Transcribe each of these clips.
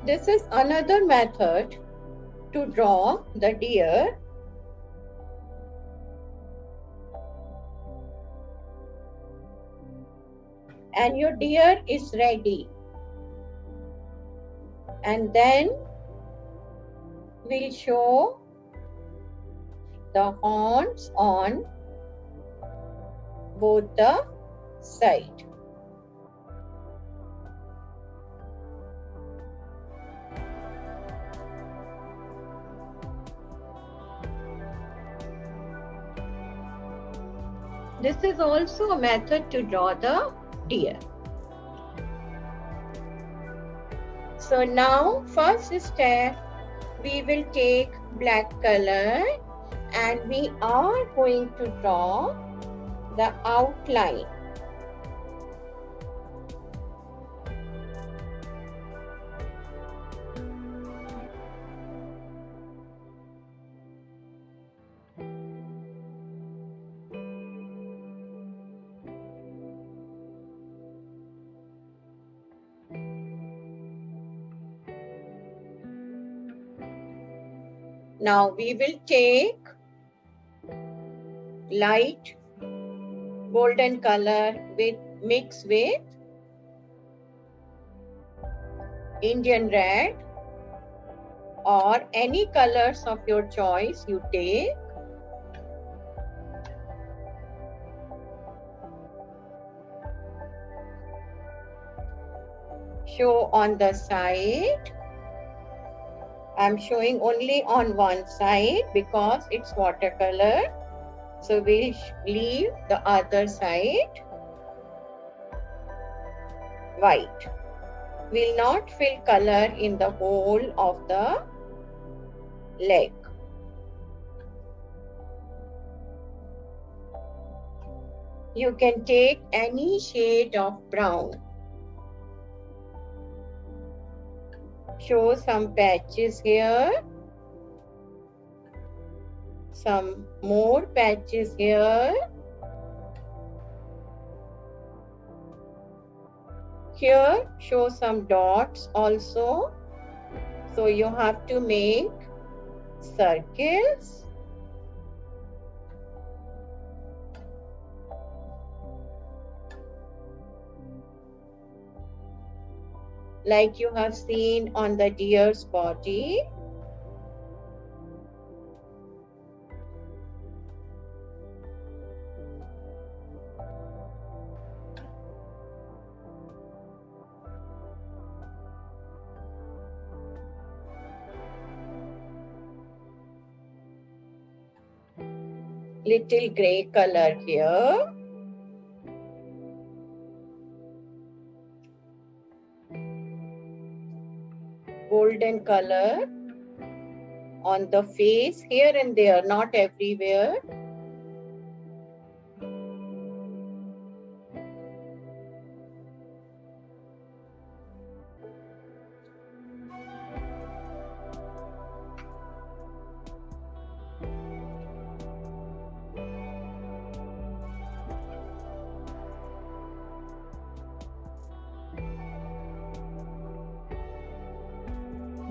This is another method to draw the deer. And your deer is ready. And then we'll show the horns on both the sides. This is also a method to draw the deer. So now first step, we will take black color and we are going to draw the outline. Now we will take light golden color mix with Indian red or any colors of your choice you take. Show on the side. I'm showing only on one side because it's watercolor. So we'll leave the other side white. We'll not fill color in the whole of the leg. You can take any shade of brown. Show some patches here. Some more patches here. Here, show some dots also. So you have to make circles. Like you have seen on the deer's body. Little gray color here. Golden color on the face here and there, not everywhere.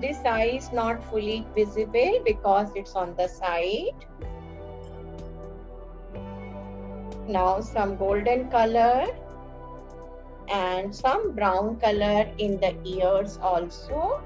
This eye is not fully visible because it's on the side. Now some golden color and some brown color in the ears also.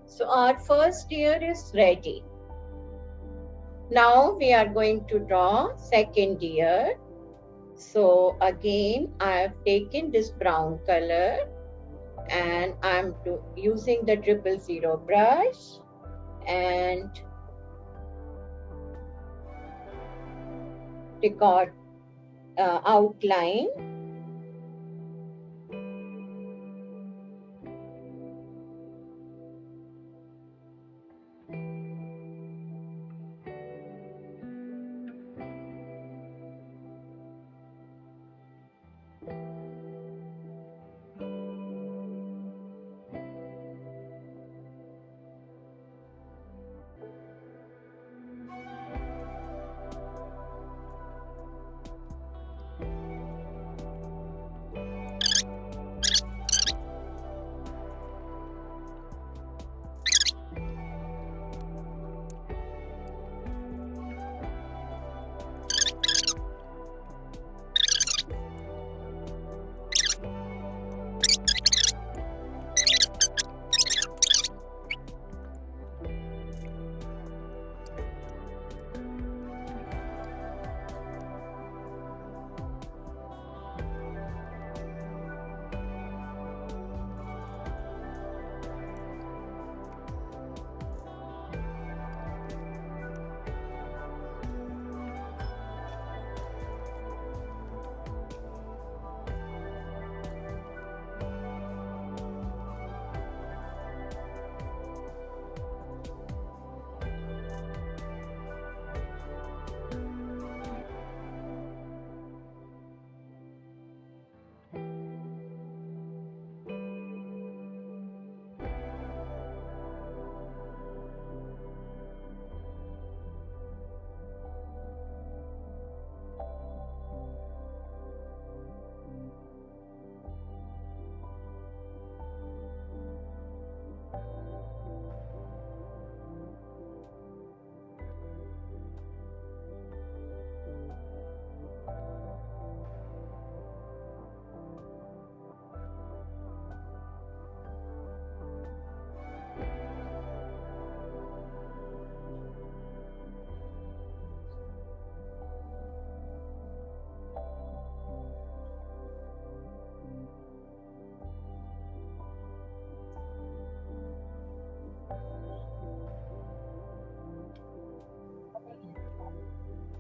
So our first deer is ready. Now we are going to draw second deer. So again I have taken this brown color and I'm using the 000 brush and record outline.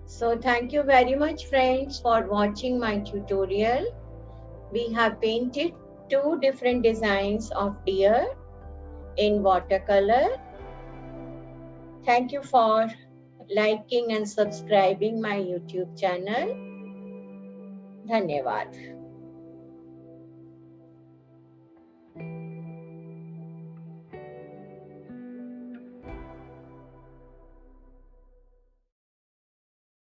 So thank you very much friends for watching my tutorial. We have painted two different designs of deer in watercolor. Thank you for liking and subscribing my YouTube channel. Dhanyavad.